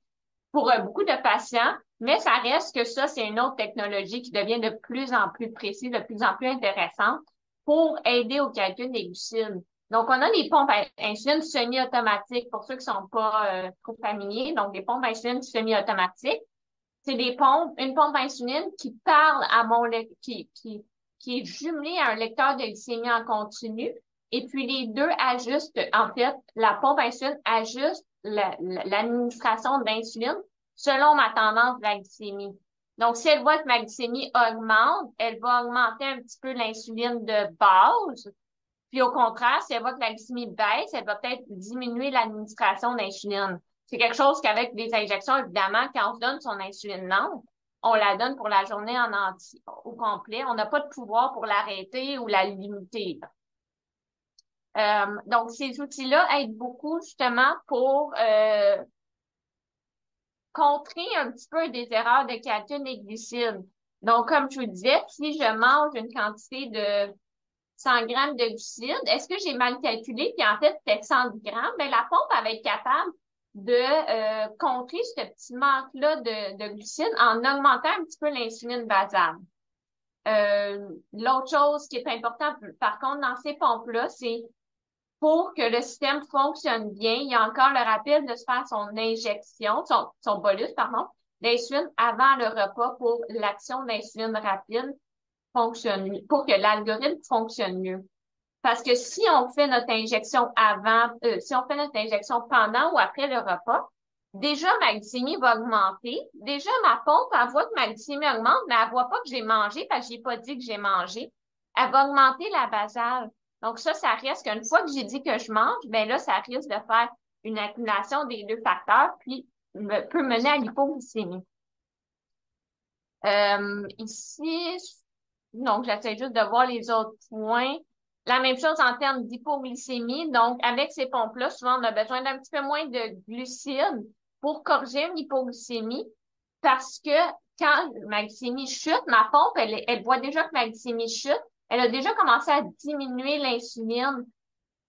pour beaucoup de patients, mais ça reste que ça, c'est une autre technologie qui devient de plus en plus précise, de plus en plus intéressante pour aider au calcul des glucides. Donc, on a des pompes à insuline semi-automatiques pour ceux qui sont pas trop familiers. Donc, des pompes à insuline semi-automatiques. C'est une pompe à insuline qui parle à qui est jumelée à un lecteur de glycémie en continu. Et puis les deux ajustent, en fait, la pompe à insuline ajuste l'administration d'insuline selon ma tendance de la glycémie. Donc, si elle voit que ma glycémie augmente, elle va augmenter un petit peu l'insuline de base. Puis au contraire, si elle voit que la glycémie baisse, elle va peut-être diminuer l'administration d'insuline. C'est quelque chose qu'avec des injections, évidemment, quand on se donne son insuline lente, on la donne pour la journée en entier, au complet. On n'a pas de pouvoir pour l'arrêter ou la limiter. Donc, ces outils-là aident beaucoup justement pour contrer un petit peu des erreurs de calcul des glucides. Donc, comme je vous disais, si je mange une quantité de 100 grammes de glucides. Est-ce que j'ai mal calculé? Puis en fait, c'était 100 grammes. Mais la pompe va être capable de contrer ce petit manque-là de glucides en augmentant un petit peu l'insuline basale. L'autre chose qui est importante, par contre, dans ces pompes-là, c'est pour que le système fonctionne bien, il y a encore le rappel de se faire son bolus, pardon, d'insuline avant le repas pour l'action d'insuline rapide fonctionne mieux, pour que l'algorithme fonctionne mieux. Parce que si on fait notre injection si on fait notre injection pendant ou après le repas, déjà ma glycémie va augmenter. Déjà ma pompe, elle voit que ma glycémie augmente, mais elle voit pas que j'ai mangé parce que j'ai pas dit que j'ai mangé. Elle va augmenter la basale. Donc ça reste qu'une fois que j'ai dit que je mange, ben là, ça risque de faire une accumulation des deux facteurs, puis peut mener à l'hypoglycémie. Ici, donc j'essaie juste de voir les autres points. La même chose en termes d'hypoglycémie. Donc, avec ces pompes-là, souvent, on a besoin d'un petit peu moins de glucides pour corriger une hypoglycémie parce que quand ma glycémie chute, ma pompe, elle voit déjà que ma glycémie chute. Elle a déjà commencé à diminuer l'insuline,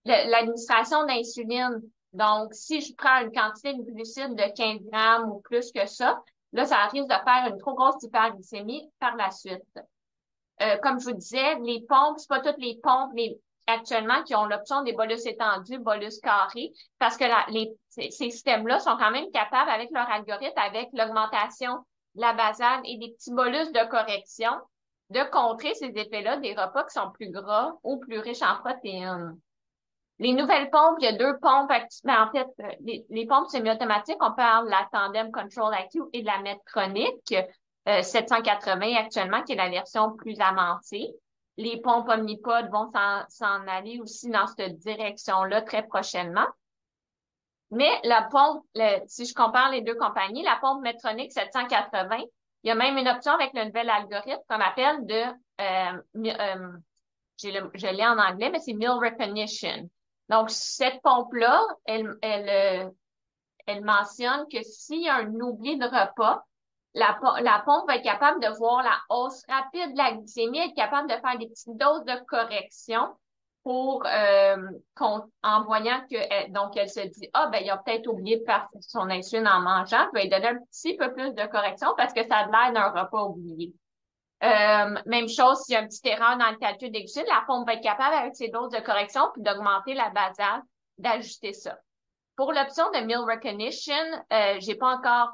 l'administration d'insuline. Donc, si je prends une quantité de glucides de 15 grammes ou plus que ça, là, ça risque de faire une trop grosse hyperglycémie par la suite. Comme je vous disais, les pompes, c'est pas toutes les pompes actuellement qui ont l'option des bolus étendus, bolus carrés, parce que ces systèmes-là sont quand même capables, avec leur algorithme, avec l'augmentation de la basale et des petits bolus de correction, de contrer ces effets-là des repas qui sont plus gras ou plus riches en protéines. Les nouvelles pompes, il y a deux pompes, mais en fait, les pompes semi-automatiques, on parle de la Tandem Control IQ et de la Medtronic 780 actuellement, qui est la version plus avancée. Les pompes Omnipod vont s'en aller aussi dans cette direction-là très prochainement. Mais la pompe, si je compare les deux compagnies, la pompe Medtronic 780, il y a même une option avec le nouvel algorithme qu'on appelle de, je l'ai en anglais, mais c'est Meal Recognition. Donc, cette pompe-là, elle mentionne que s'il y a un oubli de repas, la pompe va être capable de voir la hausse rapide de la glycémie, être capable de faire des petites doses de correction pour en voyant que donc elle se dit ah ben il a peut-être oublié de faire son insuline en mangeant, je vais lui donner un petit peu plus de correction parce que ça a l'air d'un repas oublié. Même chose, s'il y a une petite erreur dans le calcul des glucides, la pompe va être capable avec ses doses de correction puis d'augmenter la basale, d'ajuster ça. Pour l'option de Meal Recognition, j'ai pas encore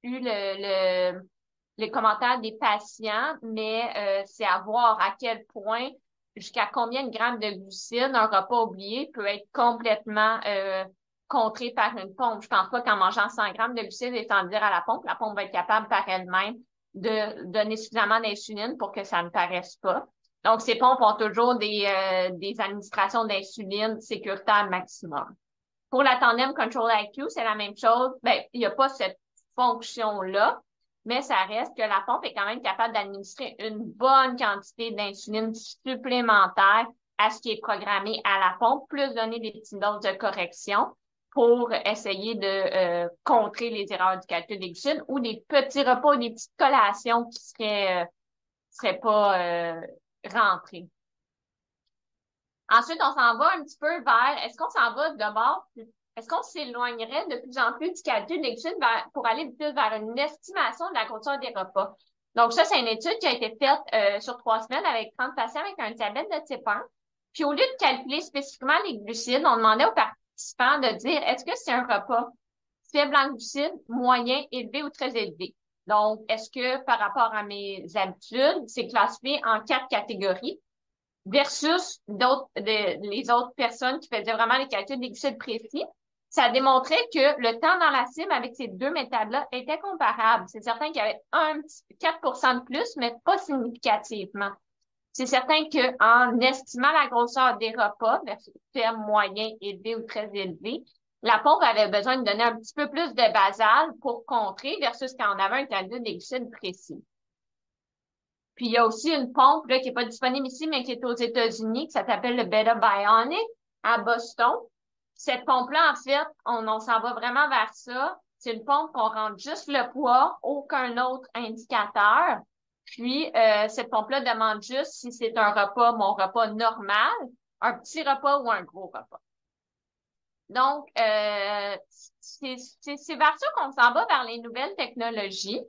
eu les commentaires des patients, mais c'est à voir à quel point, jusqu'à combien de grammes de glucides un repas oublié peut être complètement contré par une pompe. Je pense pas qu'en mangeant 100 grammes de glucides et sans dire à la pompe va être capable par elle-même de donner suffisamment d'insuline pour que ça ne paraisse pas. Donc, ces pompes ont toujours des administrations d'insuline sécuritaires maximum. Pour la Tandem Control IQ, c'est la même chose. Ben, il n'y a pas cette fonction-là, mais ça reste que la pompe est quand même capable d'administrer une bonne quantité d'insuline supplémentaire à ce qui est programmé à la pompe, plus donner des petites doses de correction pour essayer de contrer les erreurs du calcul des glucides ou des petits repas ou des petites collations qui seraient pas rentrées. Ensuite, on s'en va un petit peu vers, est-ce qu'on s'en va d'abord, est-ce qu'on s'éloignerait de plus en plus du calcul des glucides pour aller plus vers une estimation de la grosseur des repas? Donc, ça, c'est une étude qui a été faite sur 3 semaines avec 30 patients avec un diabète de type 1. Puis, au lieu de calculer spécifiquement les glucides, on demandait aux participants de dire, est-ce que c'est un repas faible en glucides, moyen, élevé ou très élevé? Donc, est-ce que par rapport à mes habitudes, c'est classifié en 4 catégories? Versus les autres personnes qui faisaient vraiment les calculs des glucides précis, ça démontrait que le temps dans la cible avec ces deux méthodes-là était comparable. C'est certain qu'il y avait 4% de plus, mais pas significativement. C'est certain qu'en estimant la grosseur des repas, versus faible, moyen, élevé ou très élevé, la pompe avait besoin de donner un petit peu plus de basal pour contrer versus quand on avait un calcul des glucides précis. Puis il y a aussi une pompe là, qui n'est pas disponible ici, mais qui est aux États-Unis, qui s'appelle le Beta Bionic à Boston. Cette pompe-là, en fait, on s'en va vraiment vers ça. C'est une pompe qu'on rentre juste le poids, aucun autre indicateur. Puis cette pompe-là demande juste si c'est un repas, mon repas normal, un petit repas ou un gros repas. Donc, c'est vers ça qu'on s'en va vers les nouvelles technologies.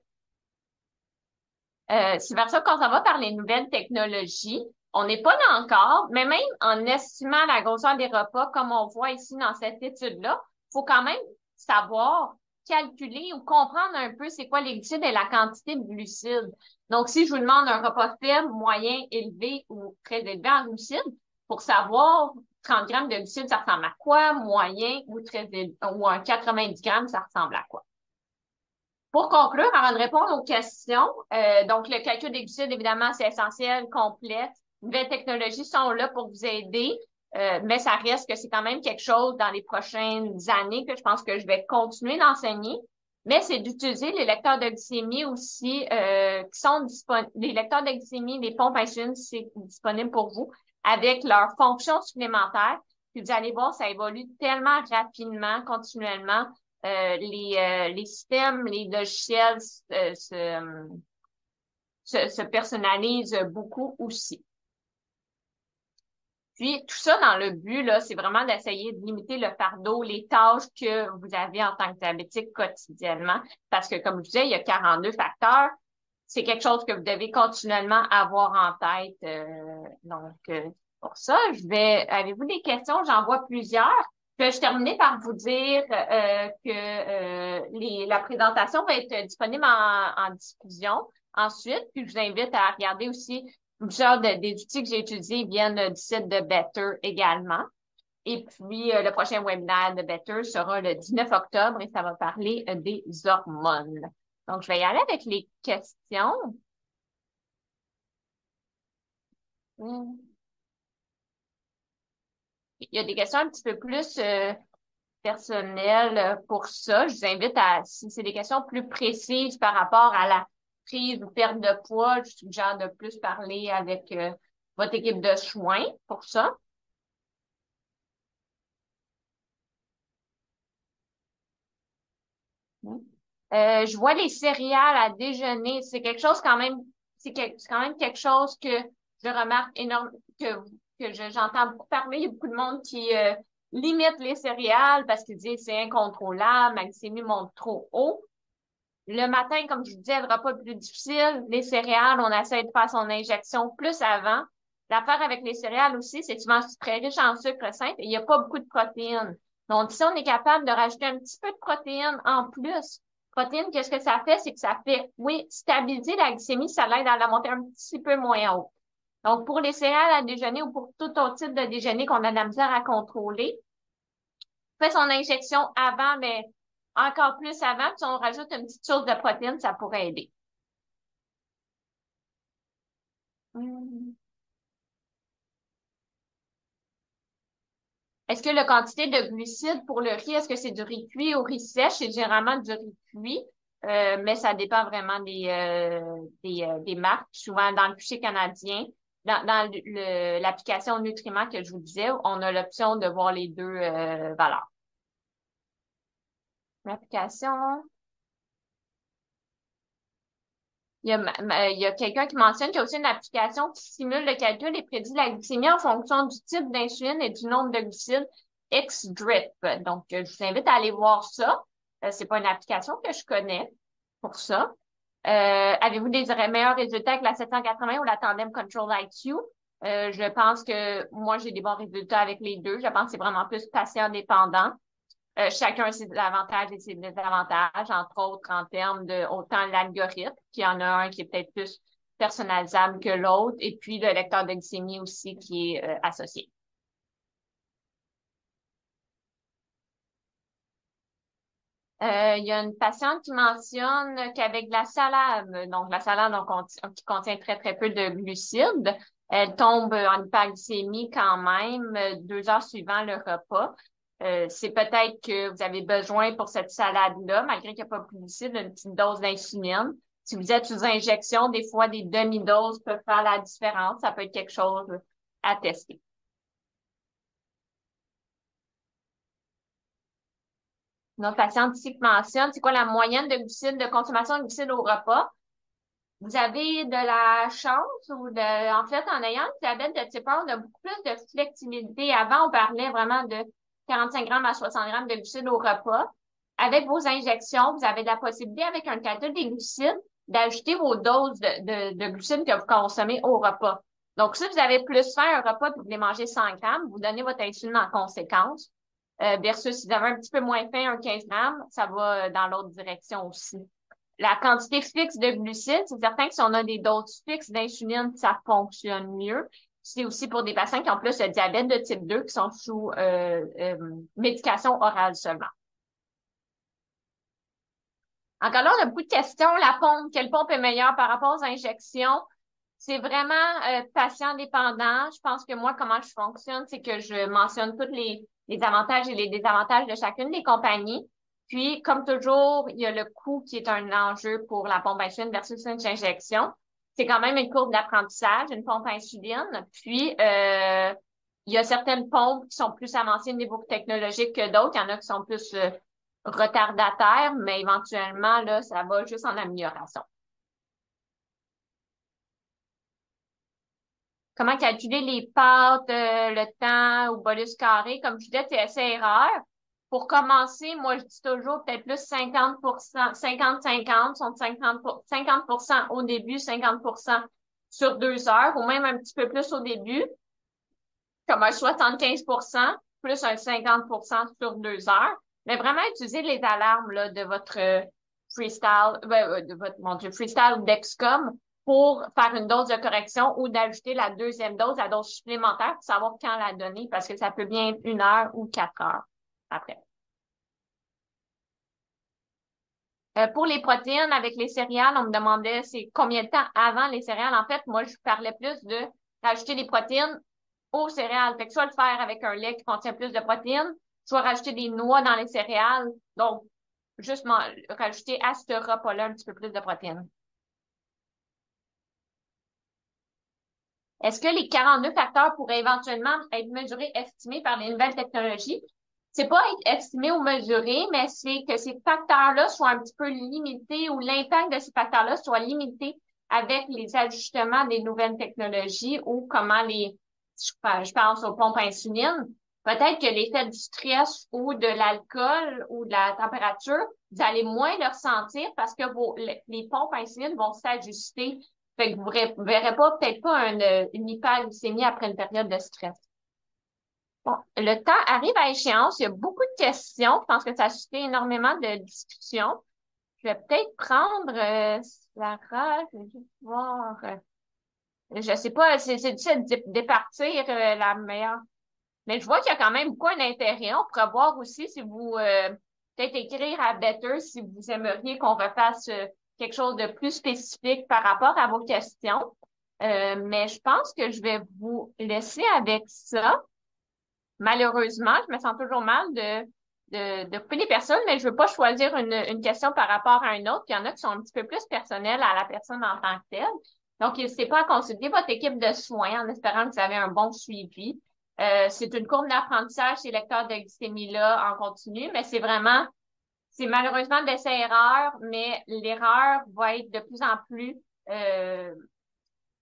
C'est vers ça qu'on s'en va par les nouvelles technologies. On n'est pas là encore, mais même en estimant la grosseur des repas, comme on voit ici dans cette étude-là, il faut quand même savoir calculer ou comprendre un peu c'est quoi les glucides et la quantité de glucides. Donc, si je vous demande un repas faible, moyen, élevé ou très élevé en glucides, pour savoir 30 grammes de glucides, ça ressemble à quoi, moyen ou très élevé, ou un 90 grammes, ça ressemble à quoi. Pour conclure, avant de répondre aux questions, donc le calcul des glucides, évidemment, c'est essentiel, complexe. Les nouvelles technologies sont là pour vous aider, mais ça reste que c'est quand même quelque chose dans les prochaines années que je pense que je vais continuer d'enseigner. Mais c'est d'utiliser les lecteurs de glycémie aussi, qui sont disponibles. Les lecteurs de glycémie, les pompes insulines, c'est disponible pour vous avec leurs fonctions supplémentaires. Puis vous allez voir, ça évolue tellement rapidement, continuellement les systèmes, les logiciels se personnalisent beaucoup aussi. Puis tout ça dans le but, là, c'est vraiment d'essayer de limiter le fardeau, les tâches que vous avez en tant que diabétique quotidiennement. Parce que, comme je disais, il y a 42 facteurs. C'est quelque chose que vous devez continuellement avoir en tête. Pour ça, avez-vous des questions? J'en vois plusieurs. Puis, je terminer par vous dire que la présentation va être disponible en diffusion ensuite. Puis, je vous invite à regarder aussi plusieurs des outils que j'ai utilisés viennent du site de Better également. Et puis, le prochain webinaire de Better sera le 19 octobre et ça va parler des hormones. Donc, je vais y aller avec les questions. Il y a des questions un petit peu plus personnel pour ça. Je vous invite à, si c'est des questions plus précises par rapport à la prise ou perte de poids, je suggère de plus parler avec votre équipe de soins pour ça. Je vois les céréales à déjeuner. C'est quelque chose quand même, c'est quand même quelque chose que je remarque énorme, que, j'entends beaucoup parler. Il y a beaucoup de monde qui limite les céréales parce qu'ils disent c'est incontrôlable, ma glycémie monte trop haut. Le matin, comme je vous disais, le repas le plus difficile, les céréales, on essaie de faire son injection plus avant. L'affaire avec les céréales aussi, c'est souvent très riche en sucre simple et il n'y a pas beaucoup de protéines. Donc, si on est capable de rajouter un petit peu de protéines en plus, protéines, qu'est-ce que ça fait? C'est que ça fait, oui, stabiliser la glycémie, ça l'aide à la monter un petit peu moins haut. Donc, pour les céréales à déjeuner ou pour tout autre type de déjeuner qu'on a de la misère à contrôler, fait son injection avant, mais encore plus avant, puis on rajoute une petite source de protéines, ça pourrait aider. Hmm. Est-ce que la quantité de glucides pour le riz, est-ce que c'est du riz cuit ou riz sèche? C'est généralement du riz cuit, mais ça dépend vraiment des marques. Souvent, dans le fichier canadien, dans l'application nutriments que je vous disais, on a l'option de voir les deux valeurs. L'application. Il y a quelqu'un qui mentionne qu'il y a aussi une application qui simule le calcul et prédit la glycémie en fonction du type d'insuline et du nombre de glucides ex-drip. Donc, je vous invite à aller voir ça. C'est pas une application que je connais pour ça. Avez-vous des meilleurs résultats avec la 780 ou la Tandem Control IQ? Je pense que moi, j'ai des bons résultats avec les deux. Je pense que c'est vraiment plus patient dépendant. Chacun ses avantages et ses désavantages, entre autres en termes de autant l'algorithme, qu'il y en a un qui est peut-être plus personnalisable que l'autre, et puis le lecteur de glycémie aussi qui est associé. Il y a une patiente qui mentionne qu'avec de la salade, donc la salade qui contient très très peu de glucides, elle tombe en hyperglycémie quand même 2 heures suivant le repas. C'est peut-être que vous avez besoin pour cette salade-là, malgré qu'il n'y a pas de glucides, d'une petite dose d'insuline. Si vous êtes sous injection, des fois des demi-doses peuvent faire la différence. Ça peut être quelque chose à tester. Notre patiente ici qui mentionne, c'est quoi la moyenne de glucides, de consommation de glucides au repas? Vous avez de la chance ou en fait, en ayant le diabète de type 1, on a beaucoup plus de flexibilité. Avant, on parlait vraiment de 45 grammes à 60 grammes de glucides au repas. Avec vos injections, vous avez la possibilité, avec un calcul des glucides, d'ajouter vos doses de glucides que vous consommez au repas. Donc, si vous avez plus faim un repas et vous voulez manger 100 grammes, vous donnez votre insuline en conséquence. Versus si vous avez un petit peu moins faim, un 15 grammes, ça va dans l'autre direction aussi. La quantité fixe de glucides, c'est certain que si on a des doses fixes d'insuline, ça fonctionne mieux. C'est aussi pour des patients qui ont plus le diabète de type 2 qui sont sous médication orale seulement. Encore là, on a beaucoup de questions. La pompe, quelle pompe est meilleure par rapport aux injections? C'est vraiment patient dépendant. Je pense que moi, comment je fonctionne, c'est que je mentionne tous les avantages et les désavantages de chacune des compagnies. Puis, comme toujours, il y a le coût qui est un enjeu pour la pompe insuline versus une injection. C'est quand même une courbe d'apprentissage, une pompe insuline. Puis, il y a certaines pompes qui sont plus avancées au niveau technologique que d'autres. Il y en a qui sont plus retardataires, mais éventuellement, là, ça va juste en amélioration. Comment calculer les pâtes, le temps au bolus carré. Comme je disais, c'est essai-erreur. Pour commencer, moi, je dis toujours peut-être plus 50%, 50-50, sont 50% au début, 50% sur 2 heures, ou même un petit peu plus au début, comme un 75% plus un 50% sur 2 heures. Mais vraiment utiliser les alarmes là, de votre freestyle, de votre, mon Dieu, freestyle ou Dexcom pour faire une dose de correction ou d'ajouter la deuxième dose, la dose supplémentaire pour savoir quand la donner parce que ça peut bien être 1 heure ou 4 heures après. Pour les protéines avec les céréales, on me demandait c'est combien de temps avant les céréales. En fait, moi, je parlais plus de rajouter des protéines aux céréales. Fait que soit le faire avec un lait qui contient plus de protéines je vais rajouter des noix dans les céréales. Donc, juste rajouter à ce repas-là un petit peu plus de protéines. Est-ce que les 42 facteurs pourraient éventuellement être mesurés, estimés par les nouvelles technologies? C'est pas être estimé ou mesuré, mais c'est que ces facteurs-là soient un petit peu limités ou l'impact de ces facteurs-là soit limité avec les ajustements des nouvelles technologies ou comment je pense aux pompes à insuline. Peut-être que l'effet du stress ou de l'alcool ou de la température, vous allez moins le ressentir parce que les pompes à insuline vont s'ajuster. Fait que vous verrez pas, peut-être pas une hyperglycémie après une période de stress. Bon, le temps arrive à échéance. Il y a beaucoup de questions. Je pense que ça a suscité énormément de discussions. Je vais peut-être prendre Sarah. Je vais juste voir. Je sais pas, c'est difficile de départir la meilleure. Mais je vois qu'il y a quand même beaucoup d'intérêt. On pourrait voir aussi si vous peut-être écrire à Better si vous aimeriez qu'on refasse quelque chose de plus spécifique par rapport à vos questions. Mais je pense que je vais vous laisser avec ça. Malheureusement, je me sens toujours mal de couper les personnes, mais je veux pas choisir une question par rapport à une autre. Puis il y en a qui sont un petit peu plus personnelles à la personne en tant que telle. Donc, n'hésitez pas à consulter votre équipe de soins en espérant que vous avez un bon suivi. C'est une courbe d'apprentissage, ces lecteurs de glycémie-là en continu, mais c'est malheureusement d'essai-erreur, mais l'erreur va être de plus en plus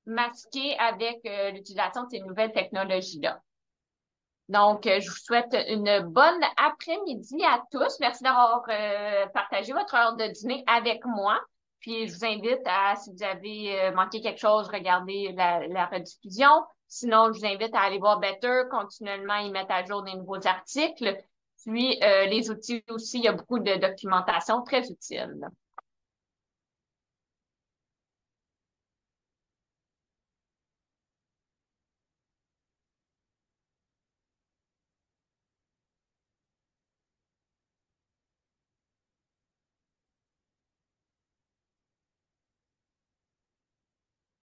masquée avec l'utilisation de ces nouvelles technologies-là. Donc, je vous souhaite une bonne après-midi à tous. Merci d'avoir partagé votre heure de dîner avec moi. Puis, je vous invite à, si vous avez manqué quelque chose, regarder la rediffusion. Sinon, je vous invite à aller voir Better, continuellement y mettre à jour des nouveaux articles. Puis, les outils aussi, il y a beaucoup de documentation très utile.